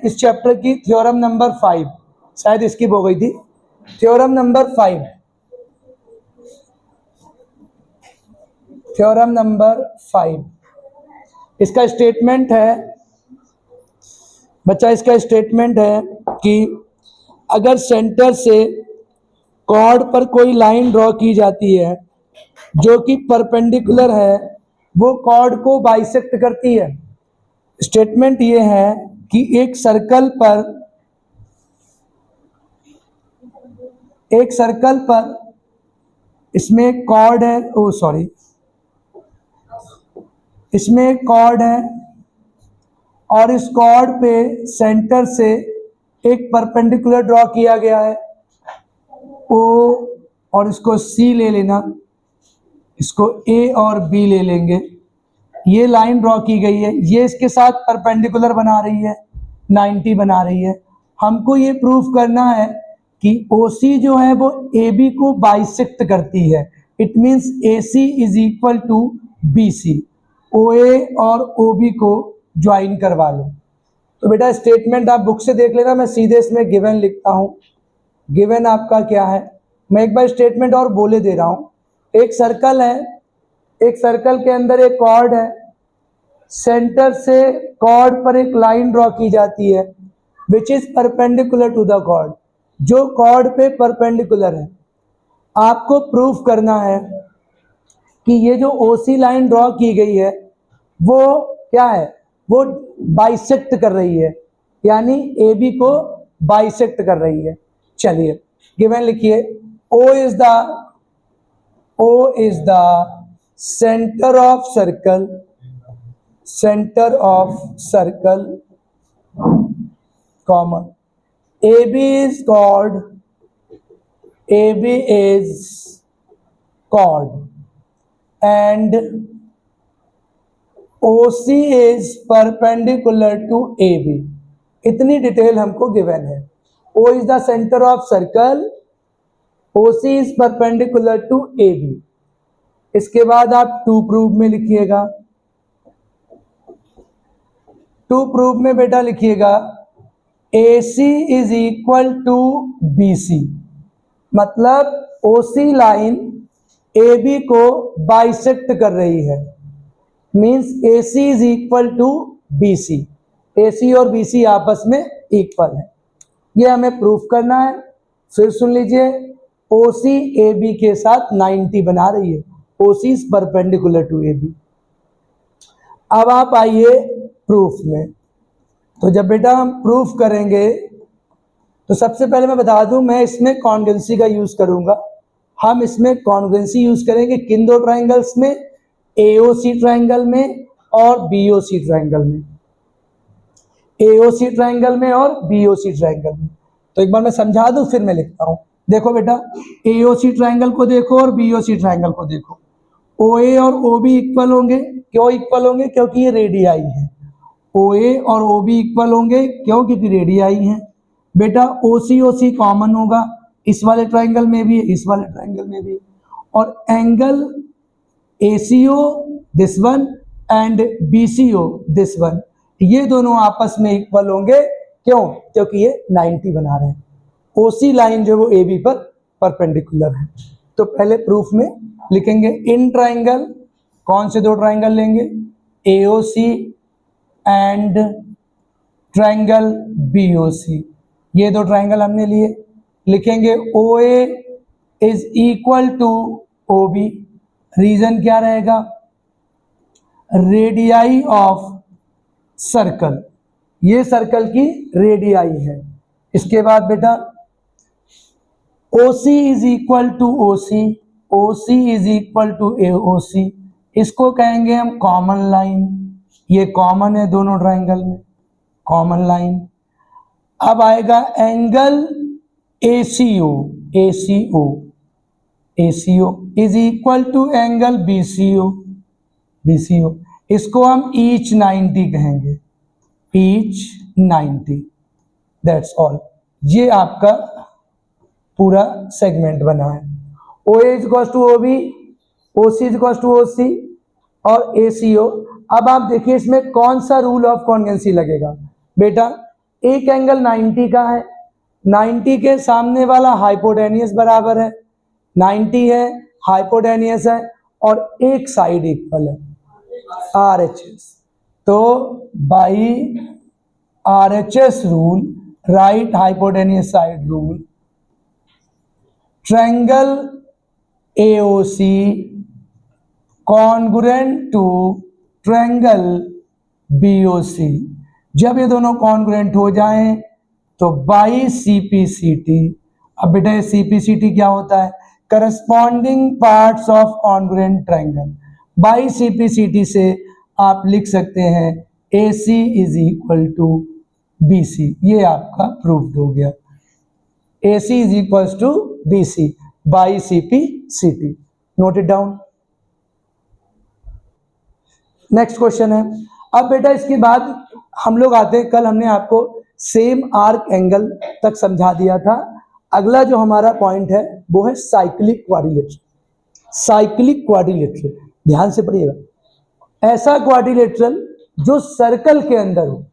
इस चैप्टर की theorem number 5, शायद स्किप हो गई थी। थ्योरम नंबर 5, थ्योरम नंबर 5, इसका स्टेटमेंट है बच्चा, इसका स्टेटमेंट है कि अगर सेंटर से कॉर्ड पर कोई लाइन ड्रॉ की जाती है जो कि परपेंडिकुलर है, वो कॉर्ड को बाइसेक्ट करती है। स्टेटमेंट ये है कि एक सर्कल पर इसमें कॉर्ड है, इसमें एक कॉर्ड है और इस कॉर्ड पे सेंटर से एक परपेंडिकुलर ड्रॉ किया गया है ओ, और इसको सी ले लेना, इसको ए और बी ले लेंगे। ये लाइन ड्रॉ की गई है, ये इसके साथ परपेंडिकुलर बना रही है, 90 बना रही है। हमको ये प्रूफ करना है कि OC जो है वो AB को बाइसेक्ट करती है। It means AC is equal to BC, OA और OB को ज्वाइन करवा लो। तो बेटा स्टेटमेंट आप बुक से देख लेना, मैं सीधे इसमें गिवन लिखता हूं। गिवन आपका क्या है, मैं एक बार स्टेटमेंट और बोले दे रहा हूं। एक सर्कल है, एक सर्कल के अंदर एक कॉर्ड है, सेंटर से कॉर्ड पर एक लाइन ड्रॉ की जाती है which is perpendicular to the chord, जो कॉर्ड पे परपेंडिकुलर है। आपको प्रूफ करना है कि ये जो OC लाइन ड्रॉ की गई है वो क्या है, वो बाइसेक्ट कर रही है, यानी AB को बाइसेक्ट कर रही है। चलिए गिवन लिखिए, O is the center of circle, comma, AB is chord and OC is perpendicular to AB। इतनी डिटेल हमको गिवन है। O is the center of circle, OC is perpendicular to AB। इसके बाद आप टू प्रूफ में लिखिएगा। To proof में बेटा लिखिएगा AC is equal to BC, मतलब OC लाइन AB को बाइसेक्ट कर रही है, means AC is equal to BC। AC और BC आपस में इक्वल है, ये हमें प्रूफ करना है। फिर सुन लीजिए, OC AB के साथ 90 बना रही है, OC is perpendicular to AB। अब आप आइए प्रूफ में। तो जब बेटा हम प्रूफ करेंगे तो सबसे पहले मैं बता दूं, मैं इसमें कॉन्ग्रुएंसी का यूज करूंगा। हम इसमें कॉन्ग्रुएंसी यूज करेंगे किन दो ट्राइंगल्स में, AOC ट्राइंगल में और BOC ट्राइंगल में, AOC ट्राइंगल में और BOC ट्राइंगल में। तो एक बार मैं समझा दूं फिर मैं लिखता हूं। देखो बेटा, AOC ट्राइंगल को देखो और BOC ट्राइंगल को देखो। OA और OB इक्वल होंगे, क्यों इक्वल होंगे, क्योंकि ये रेडियाई है। OA और OB इक्वल होंगे क्यों, क्योंकि रेडियाई है। बेटा OC कॉमन होगा, इस वाले ट्राइंगल में भी, इस वाले ट्राइंगल में भी। और angle ACO this one and BCO this one, ये दोनों आपस में इक्वल होंगे, क्यों, क्योंकि ये 90 बना रहे हैं। OC लाइन जो वो AB पर परपेंडिकुलर है। तो पहले प्रूफ में लिखेंगे इन ट्राइंगल, कौन से दो ट्राइंगल लेंगे, AOC एंड ट्राइंगल BOC, ये दो ट्राइंगल हमने लिए। लिखेंगे OA is equal to OB, reason क्या रहेगा, रेडियाई ऑफ सर्कल, ये सर्कल की रेडियाई है। इसके बाद बेटा OC is equal to OC, OC is equal to AOC, इसको कहेंगे हम कॉमन लाइन, ये कॉमन है दोनों ट्राइंगल में, कॉमन लाइन। अब आएगा angle ACO is equal to angle BCO, इसको हम ईच 90 कहेंगे, ईच 90। दैट्स ऑल, ये आपका पूरा सेगमेंट बना है। OA is equal to OB, OC is equal to OC और ACO। अब आप देखिए इसमें कौन सा रूल ऑफ कॉन्ग्रुएंसी लगेगा। बेटा एक एंगल 90 का है, 90 के सामने वाला हाइपोटेनियस बराबर है, 90 है, हाइपोटेनियस है और एक साइड इक्वल है RHS। तो by RHS rule, right hypotenuse side rule, triangle AOC congruent to triangle BOC। जब ये दोनों कॉन्ग्रुएंट हो जाएं तो बाई CPCT। अब बेटा ये CPCT क्या होता है? Corresponding parts of congruent triangle. By CPCT से आप लिख सकते हैं AC is equal to BC। ये आपका प्रूव्ड हो गया, AC is equal to BC by CPCT। Note it down. Next question है। अब बेटा इसके बाद हम लोग आते हैं, कल हमने आपको सेम आर्क एंगल तक समझा दिया था। अगला जो हमारा पॉइंट है वो है साइक्लिक क्वाड्रिलेटरल। साइक्लिक क्वाड्रिलेटरल, ध्यान से पढ़िएगा। ऐसा क्वाड्रिलेटरल जो सर्कल के अंदर हो,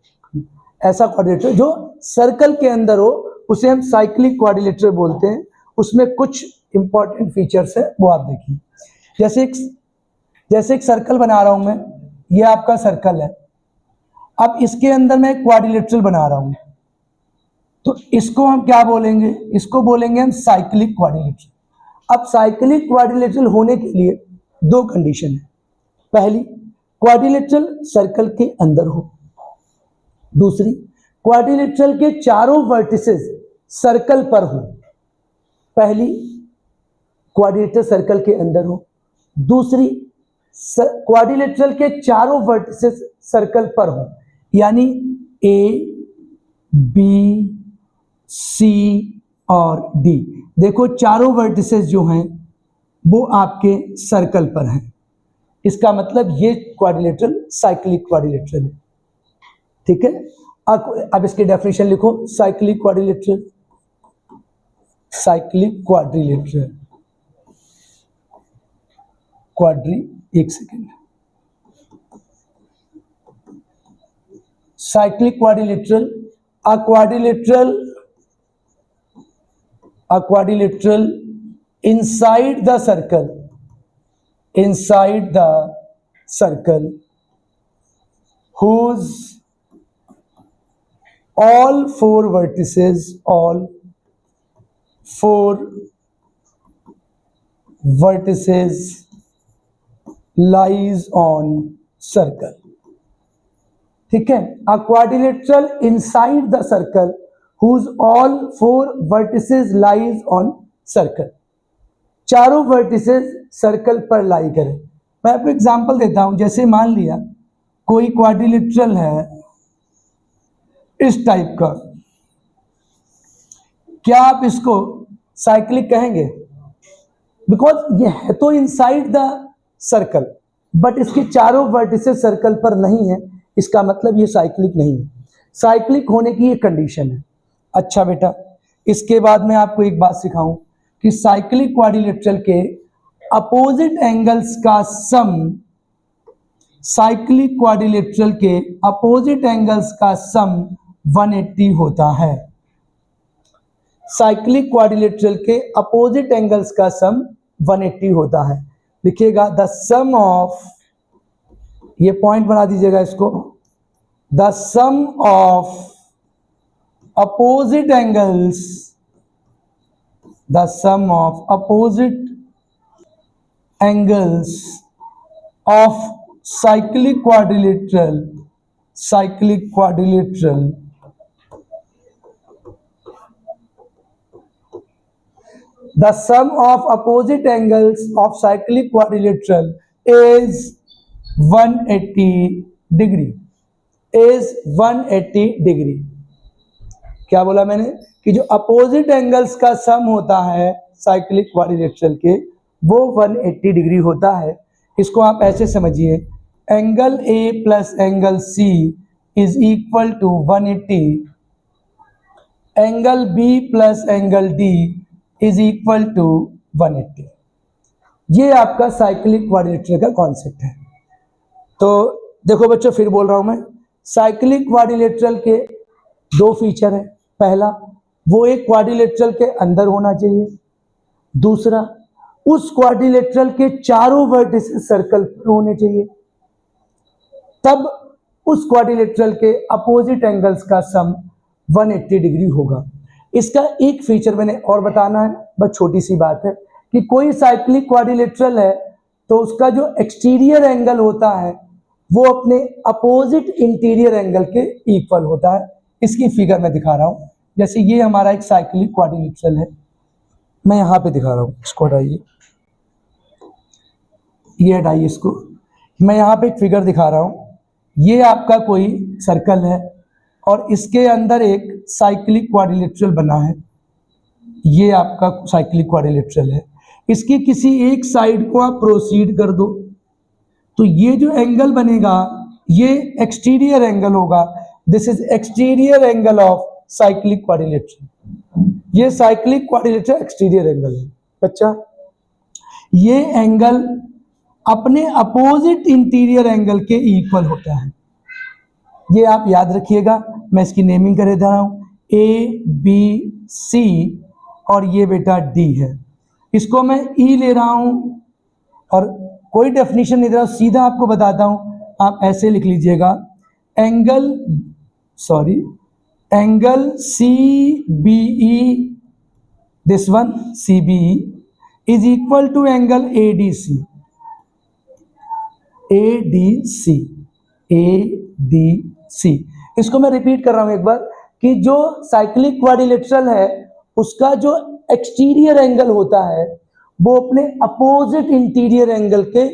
ऐसा क्वाड्रिलेटरल जो सर्कल के अंदर हो उसे हम साइक्लिक क्वाड्रिलेटरल बोलते हैं। उसमें कुछ इंपॉर्टेंट फीचर्स है, वो आप देखिए। जैसे एक सर्कल बना रहा हूं मैं, ये आपका सर्कल है। अब इसके अंदर मैं क्वाड्रिलेटरल बना रहा हूं, तो इसको हम क्या बोलेंगे? इसको बोलेंगे हम साइक्लिक क्वाड्रिलेटरल। अब साइक्लिक क्वाड्रिलेटरल होने के लिए दो कंडीशन है। पहली, क्वाड्रिलेटरल सर्कल के अंदर हो। दूसरी, क्वाड्रिलेटरल के चारों वर्टिसेस सर्कल पर हो। पहली, क्वाड्रिलेटरल सर्कल के अंदर हो। दूसरी, क्वाड्रिलेटरल के चारों वर्टिसेस सर्कल पर हो, यानी A, B, C और D। देखो चारों वर्टिसेस जो हैं वो आपके सर्कल पर हैं। इसका मतलब ये क्वाड्रिलेटरल साइक्लिक क्वाड्रिलेटरल है। ठीक है, अब इसकी डेफिनेशन लिखो। साइक्लिक क्वाड्रिलेटरल, साइक्लिक क्वाड्रिलेटरल, एक second. Cyclic quadrilateral, a quadrilateral inside the circle whose all four vertices lies on circle। ठीक है, a quadrilateral inside the circle whose all four vertices lies on circle। चारों vertices circle पर लाई करें। मैं आपको example देता हूं। जैसे मान लिया कोई क्वाड्रिलेटरल है इस टाइप का, क्या आप इसको साइक्लिक कहेंगे? बिकॉज ये है तो इनसाइड द सर्कल, बट इसके चारों वर्टिसेस सर्कल पर नहीं है, इसका मतलब ये साइक्लिक नहीं है। साइक्लिक होने की ये कंडीशन है। अच्छा बेटा, इसके बाद मैं आपको एक बात सिखाऊं कि साइक्लिक क्वाड्रिलेटरल के अपोजिट एंगल्स का सम, साइक्लिक क्वाड्रिलेटरल के अपोजिट एंगल्स का सम 180 होता है। साइक्लिक क्वाड्रिलेटरल के अपोजिट एंगल्स का सम 180 होता है। लिखिएगा द सम ऑफ, ये पॉइंट बना दीजिएगा इसको, the sum of opposite angles, the sum of opposite angles of cyclic quadrilateral, the sum of opposite angles of cyclic quadrilateral is 180 degree, is 180 degree। क्या बोला मैंने? कि जो अपोजिट एंगल्स का सम होता है साइक्लिक क्वाड्रिलेटरल के, वो 180 डिग्री होता है। इसको आप ऐसे समझिए, angle A plus angle C is equal to 180, angle B plus angle D is equal to 180। ये आपका साइक्लिक क्वाड्रिलेटरल का कॉन्सेप्ट है। तो देखो बच्चों, फिर बोल रहा हूं मैं, साइक्लिक क्वाड्रिलेटरल के दो फीचर है, पहला वो एक क्वाड्रिलेटरल के अंदर होना चाहिए, दूसरा उस क्वाड्रिलेटरल के चारों वर्टिसेस सर्कल पर होने चाहिए, तब उस क्वाड्रिलेटरल के अपोजिट एंगल्स का सम 180 डिग्री होगा। इसका एक फीचर मैंने और बताना है, बस छोटी सी बात है कि कोई साइक्लिक क्वाड्रिलेटरल है तो उसका जो एक्सटीरियर एंगल होता है वो अपने अपोजिट इंटीरियर एंगल के इक्वल होता है। इसकी फिगर मैं दिखा रहा हूं, जैसे ये हमारा एक साइक्लिक क्वाड्रिलेटरल है, मैं यहाँ पे दिखा रहा हूँ, इसको हटाइए, ये हटाइए इसको, मैं यहाँ पे एक फिगर दिखा रहा हूँ। ये आपका कोई सर्कल है और इसके अंदर एक साइक्लिक क्वाड्रिलेटरल बना है, ये आपका साइक्लिक क्वाड्रिलेटरल है। इसकी किसी एक साइड को आप प्रोसीड कर दो तो ये जो एंगल बनेगा ये एक्सटीरियर एंगल होगा। This is exterior angle of cyclic quadrilateral. ये साइक्लिक क्वाड्रिलेटरल एक्सटीरियर एंगल है बच्चा। ये एंगल अपने अपोजिट इंटीरियर एंगल के इक्वल होता है, ये आप याद रखिएगा। मैं इसकी नेमिंग कर दे रहा हूं, ए बी सी और ये बेटा डी है। इसको मैं ई ले रहा हूं और कोई डेफिनेशन नहीं दे रहा हूं, सीधा आपको बताता हूं, आप ऐसे लिख लीजिएगा, angle C B E, this one C B E is equal to angle A D C, A D C, A D C. इसको मैं रिपीट कर रहा हूं एक बार कि जो साइक्लिक क्वाड्रिलेटरल है उसका जो एक्सटीरियर एंगल होता है वो अपने अपोजिट इंटीरियर एंगल के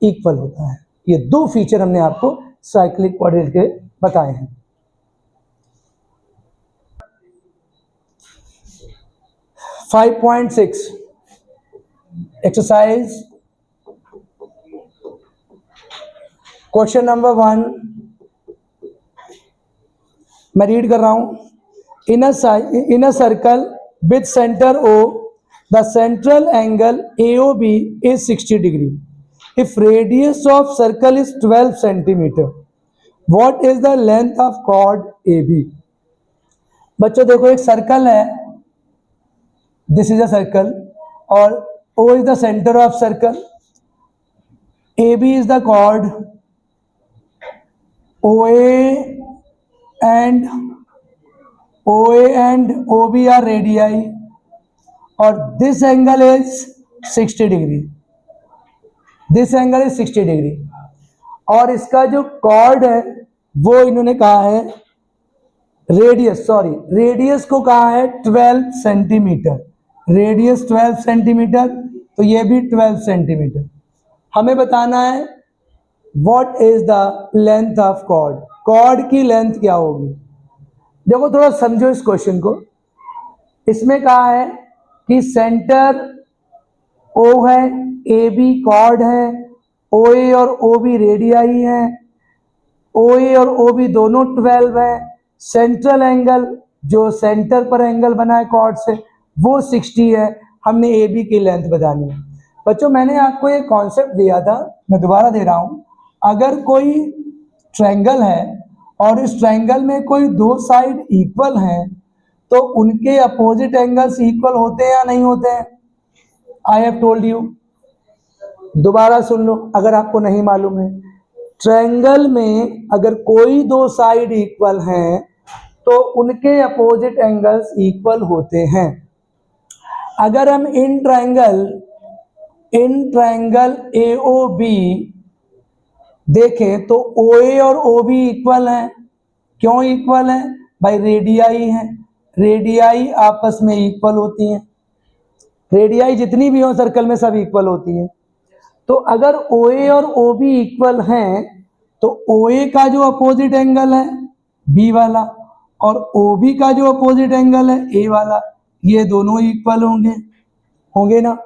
इक्वल होता है। ये दो फीचर हमने आपको साइक्लिक क्वाड्रिलेटरल के बताए हैं। फाइव 5.6 एक्सरसाइज क्वेश्चन नंबर 1 मैं रीड कर रहा हूं। In a circle with centre O the central angle AOB is 60 degree. If radius of circle is 12 centimeter, what is the length of chord AB? बच्चों देखो एक सर्कल है, this is a circle और O is the center of circle, AB is the chord, OA and OB are radii और this angle is 60 degree, this angle is 60 degree और इसका जो cord है वो इन्होंने कहा है रेडियस को कहा है 12 सेंटीमीटर, रेडियस 12 सेंटीमीटर तो ये भी 12 सेंटीमीटर। हमें बताना है what is the length of chord, chord की लेंथ क्या होगी। देखो थोड़ा समझो इस क्वेश्चन को, इसमें कहा है कि सेंटर O है, AB कॉर्ड है, OA और OB रेडियाई है, OA और OB दोनों 12 है, सेंट्रल एंगल जो सेंटर पर एंगल बना है कॉर्ड से वो 60 है, हमने AB की लेंथ बतानी है। बच्चों मैंने आपको एक कॉन्सेप्ट दिया था, मैं दोबारा दे रहा हूं, अगर कोई ट्रायंगल है और इस ट्रायंगल में कोई दो साइड इक्वल हैं तो उनके अपोजिट एंगल्स इक्वल होते हैं या नहीं होते हैं। आई हैव टोल्ड यू, दोबारा सुन लो अगर आपको नहीं मालूम है। ट्रायंगल में अगर कोई दो साइड इक्वल हैं तो उनके अपोजिट एंगल्स इक्वल होते हैं। अगर हम इन ट्रायंगल AOB देखें तो OA और OB इक्वल हैं। क्यों इक्वल हैं भाई? रेडियाई हैं, रेडियाई आपस में इक्वल होती हैं, रेडियाई जितनी भी हो सर्कल में सब इक्वल होती हैं। तो अगर OA और OB इक्वल हैं तो OA का जो अपोजिट एंगल है B वाला और OB का जो अपोजिट एंगल है A वाला, ये दोनों इक्वल होंगे ना।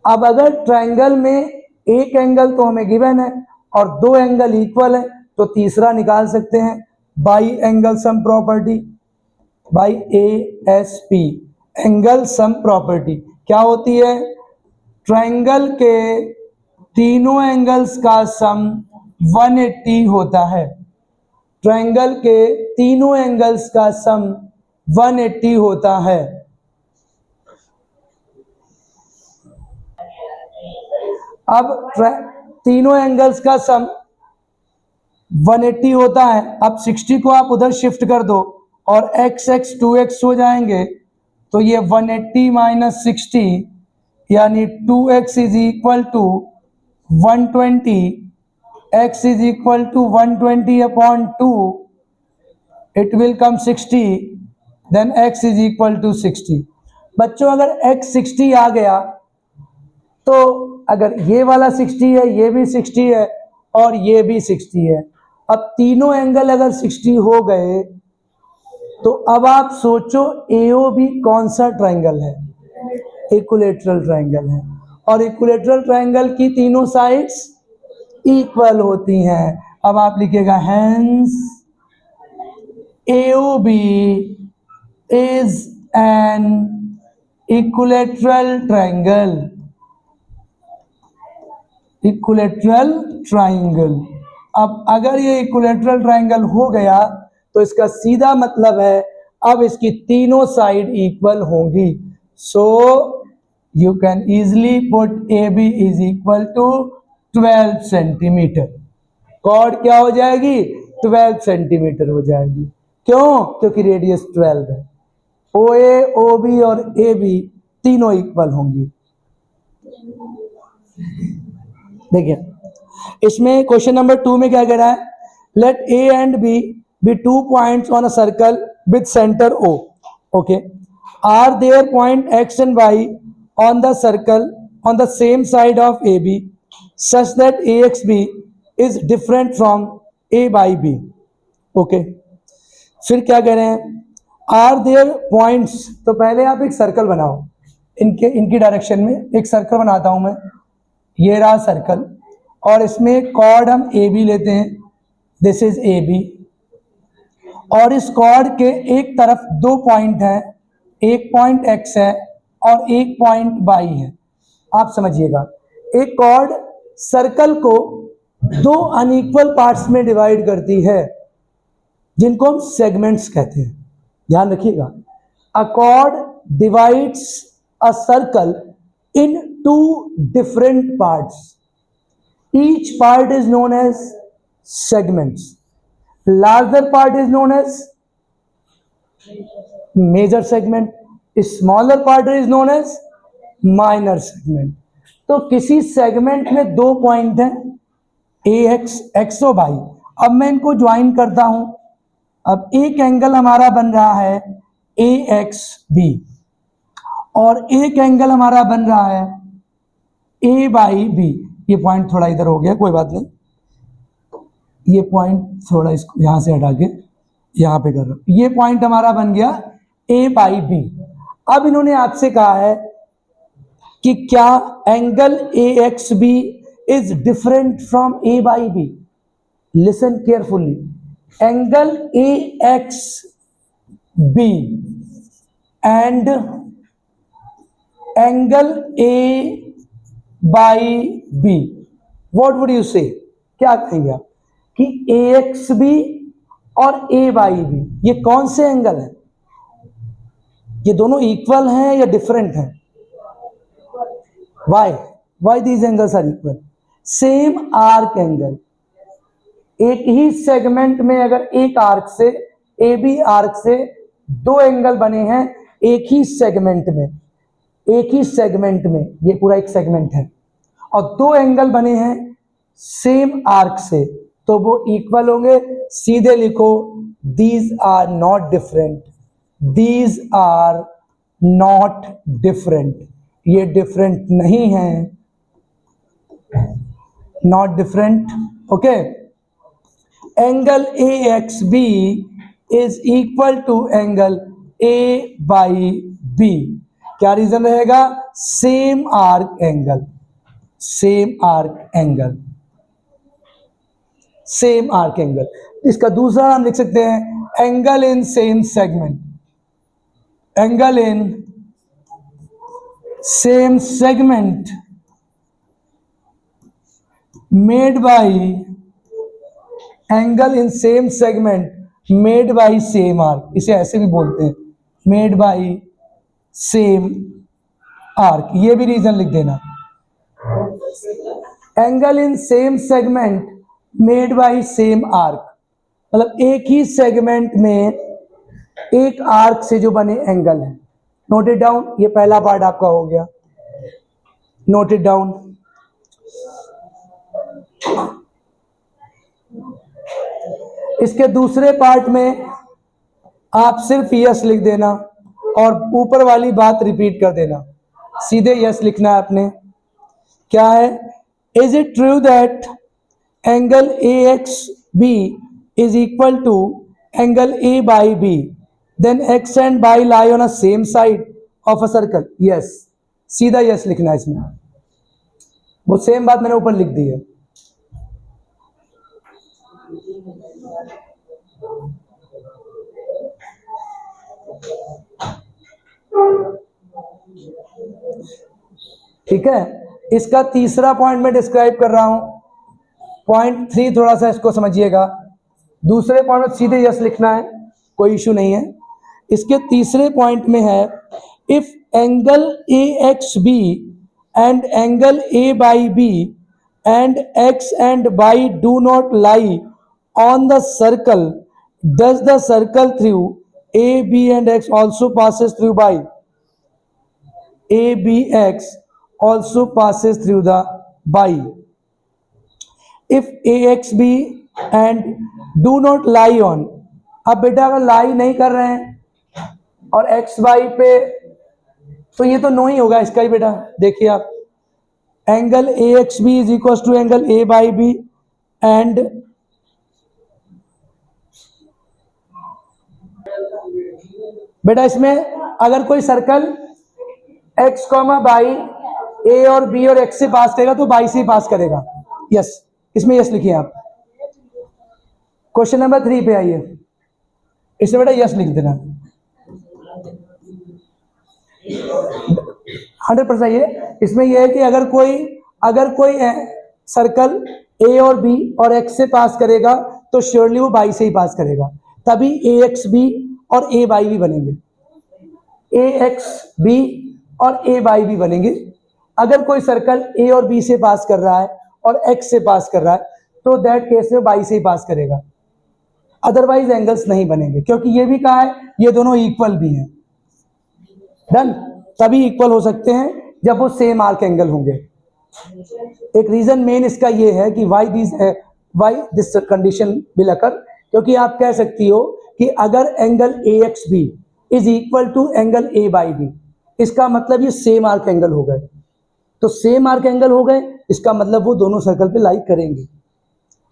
अब अगर ट्रायंगल में एक एंगल तो हमें गिवन है और दो एंगल इक्वल है तो तीसरा निकाल सकते हैं by angle sum property, by ASP angle sum property. क्या होती है? ट्रायंगल के तीनों एंगल्स का सम 180 होता है। ट्रायंगल के तीनों एंगल्स का सम 180 होता है। अब तीनों एंगल्स का सम 180 होता है। अब 60 को आप उधर शिफ्ट कर दो और x 2x हो जाएंगे, तो ये 180 माइनस 60 यानी 2x is equal to 120, x is equal to 120 upon 2, it will come 60, then x is equal to 60। बच्चों अगर x 60 आ गया तो अगर ये वाला 60 है, ये भी 60 है और ये भी 60 है, अब तीनों एंगल अगर 60 हो गए तो अब आप सोचो AOB कौन सा ट्रायंगल है? इक्विलैटरल ट्रायंगल है, और इक्विलैटरल ट्रायंगल की तीनों साइड्स इक्वल होती हैं। अब आप लिखिएगा hence AOB is an equilateral triangle. Equilateral triangle. अब अगर ये इक्विलैटरल ट्रायंगल हो गया तो इसका सीधा मतलब है अब इसकी तीनों साइड इक्वल होंगी। So you can easily put AB is equal to 12 centimetre. Chord क्या हो जाएगी? 12 सेंटीमीटर हो जाएगी। क्यों? क्योंकि रेडियस 12 है। OA, OB और AB तीनों इक्वल होंगी। देखिए इसमें क्वेश्चन नंबर 2 में क्या कह रहा है? Let A and B be 2 points on a circle with center O. Okay, are there point X and Y on the circle on the same side of AB such that AXB is different from A by B? Okay, फिर क्या कह रहे हैं? Are there points, तो पहले आप एक circle बनाओ, इनकी डायरेक्शन में एक सर्कल बनाता हूं मैं। ये रहा सर्कल और इसमें कॉर्ड हम AB लेते हैं, दिस इज AB, और इस कॉर्ड के एक तरफ 2 पॉइंट हैं, एक पॉइंट X है और एक पॉइंट Y है। आप समझिएगा, एक कॉर्ड सर्कल को 2 अनइक्वल पार्ट्स में डिवाइड करती है जिनको हम सेगमेंट्स कहते हैं। ध्यान रखिएगा, a chord divides a circle in 2 different parts, each part is known as segments. Larger part is known as major segment, smaller part is known as minor segment. तो किसी सेगमेंट में 2 पॉइंट हैं AX, X और Y। अब मैं इनको join करता हूं। अब एक एंगल हमारा बन रहा है AXB और एक एंगल हमारा बन रहा है AYB। ये पॉइंट थोड़ा इधर हो गया, कोई बात नहीं, ये पॉइंट थोड़ा इसको यहां से हटा के यहां पे कर रहा हूं। ये पॉइंट हमारा बन गया A by B। अब इन्होंने आपसे कहा है कि क्या angle AXB is different from A by B। Listen carefully, angle AXB and angle A by B, what would you से? क्या कहेंगे आप कि AXB और AYB ये कौन से एंगल हैं? ये दोनों इक्वल हैं या डिफरेंट हैं? Why these angles are equal? Same arc angle. एक ही सेगमेंट में अगर एक आर्क से, AB आर्क से 2 एंगल बने हैं एक ही सेगमेंट में, ये पूरा एक सेगमेंट है, और 2 एंगल बने हैं सेम आर्क से, तो वो इक्वल होंगे। सीधे लिखो, these are not different, these are not different, ये डिफरेंट नहीं है, not different. Okay, angle AXB is equal to angle A by B। क्या रीजन रहेगा? Same arc angle, same arc angle, same arc angle. इसका दूसरा नाम लिख सकते हैं angle in same segment, angle in same segment made by angle in same segment made by same arc, इसे ऐसे भी बोलते हैं, मेड बाई सेम आर्क, ये भी रीजन लिख देना। Angle in same segment made by same arc, मतलब एक ही सेगमेंट में एक आर्क से जो बने एंगल है। नोट इट डाउन, ये पहला पार्ट आपका हो गया, नोट इट डाउन। इसके दूसरे पार्ट में आप सिर्फ यस लिख देना और ऊपर वाली बात रिपीट कर देना, सीधे यस लिखना है आपने। क्या है? Is it true that angle A X B is equal to angle A Y B, then X and Y lie on a same side of a circle? Yes, सीधा यस लिखना है इसमें, वो सेम बात मैंने ऊपर लिख दी है। ठीक है, इसका तीसरा पॉइंट मैं डिस्क्राइब कर रहा हूं, पॉइंट 3 थोड़ा सा इसको समझिएगा। दूसरे पॉइंट में सीधे यस लिखना है, कोई इशू नहीं है। इसके तीसरे पॉइंट में है, if angle A X B and angle A Y B and X and Y do not lie on the circle, does the circle through A B and X also passes through Y? A B X also passes through the by. If AXB and do not lie on, अब बेटा अगर लाई नहीं कर रहे हैं और x Y पे, तो ये तो नो ही होगा इसका ही बेटा। देखिए आप, angle A X B is equal to angle A Y B and बेटा इसमें अगर कोई circle X comma Y A और बी और एक्स से पास करेगा तो बाई से ही पास करेगा। यस, इसमें यस लिखिए आप। क्वेश्चन नंबर 3 पे आइए, इसमें बेटा यस लिख देना 100%। ये इसमें यह है कि अगर कोई सर्कल ए और बी और एक्स से पास करेगा तो श्योरली वो बाई से ही पास करेगा, तभी ए एक्स बी और ए बाई भी बनेंगे, ए एक्स बी और ए बाई भी बनेंगे। अगर कोई सर्कल ए और बी से पास कर रहा है और एक्स से पास कर रहा है तो दैट केस में बाई से ही पास करेगा, अदरवाइज एंगल्स नहीं बनेंगे, क्योंकि ये भी कहा है ये दोनों इक्वल भी हैं। डन, तभी इक्वल हो सकते हैं जब वो सेम आर्क एंगल होंगे। एक रीजन मेन इसका ये है कि Y this condition will occur, क्योंकि आप कह सकती हो कि अगर angle A X B is equal to angle A Y B, इसका मतलब ये सेम आर्क एंगल हो गए, तो सेम आर्क एंगल हो गए इसका मतलब वो दोनों सर्कल पे लाई करेंगे।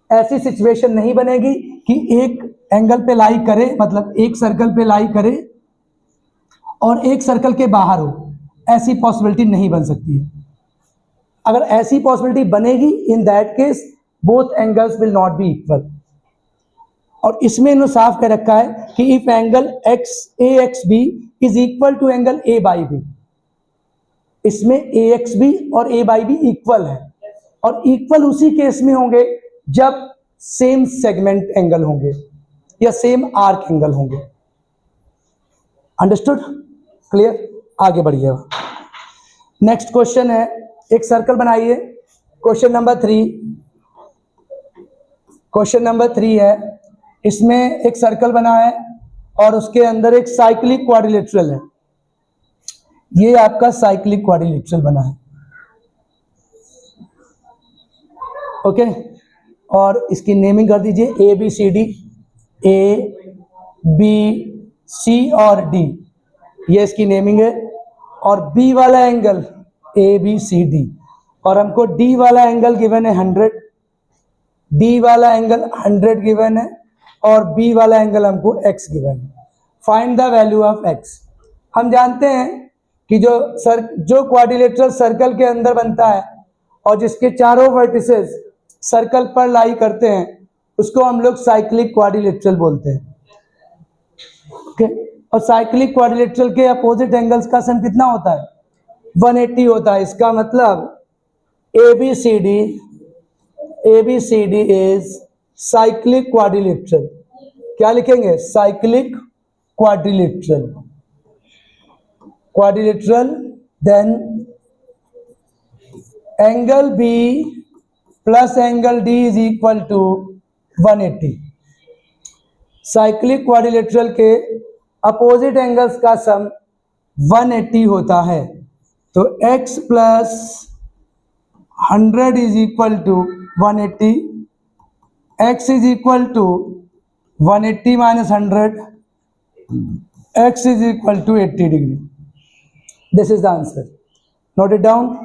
ऐसी सिचुएशन नहीं बनेगी कि एक एंगल पे लाई करे, मतलब एक सर्कल पे लाई करे और एक सर्कल के बाहर हो, ऐसी पॉसिबिलिटी नहीं बन सकती है। अगर ऐसी पॉसिबिलिटी बनेगी, in that case both angles will not be equal. और इसमें इन्होंने साफ कर रखा है कि if angle A X B is equal to angle A Y B, इसमें ए एक्स बी और ए बाई बी इक्वल है, और इक्वल उसी केस में होंगे जब सेम सेगमेंट एंगल होंगे या सेम आर्क एंगल होंगे। अंडरस्टूड? क्लियर? आगे बढ़िएगा। नेक्स्ट क्वेश्चन है, एक सर्कल बनाइए। क्वेश्चन नंबर 3, क्वेश्चन नंबर 3 है, इसमें एक सर्कल बना है और उसके अंदर एक साइक्लिक क्वाड्रिलेटरल है। ये आपका साइक्लिक क्वाड्रिलेटरल बना है, ओके। और इसकी नेमिंग कर दीजिए A B C D, A B C और डी, ये इसकी नेमिंग है। और बी वाला angle A B C D, और हमको डी वाला एंगल गिवन है 100, डी वाला एंगल 100 गिवन है, और बी वाला एंगल हमको x गिवन है। Find the value of x। हम जानते हैं कि जो क्वाड्रिलेटरल सर्कल के अंदर बनता है और जिसके चारों वर्टिसेस सर्कल पर लाई करते हैं उसको हम लोग साइक्लिक क्वाड्रिलेटरल बोलते हैं, ओके। और साइक्लिक क्वाड्रिलेटरल के अपोजिट एंगल्स का सम कितना होता है? 180 होता है। इसका मतलब A B C D is cyclic quadrilateral. क्या लिखेंगे? Cyclic quadrilateral, quadrilateral. Then angle B plus angle D is equal to 180। Cyclic quadrilateral के अपोजिट एंगल्स का सम 180 होता है। तो x plus 100 is equal to 180, x is equal to 180 minus 100, x is equal to 80 degree. This is the answer. Note it down.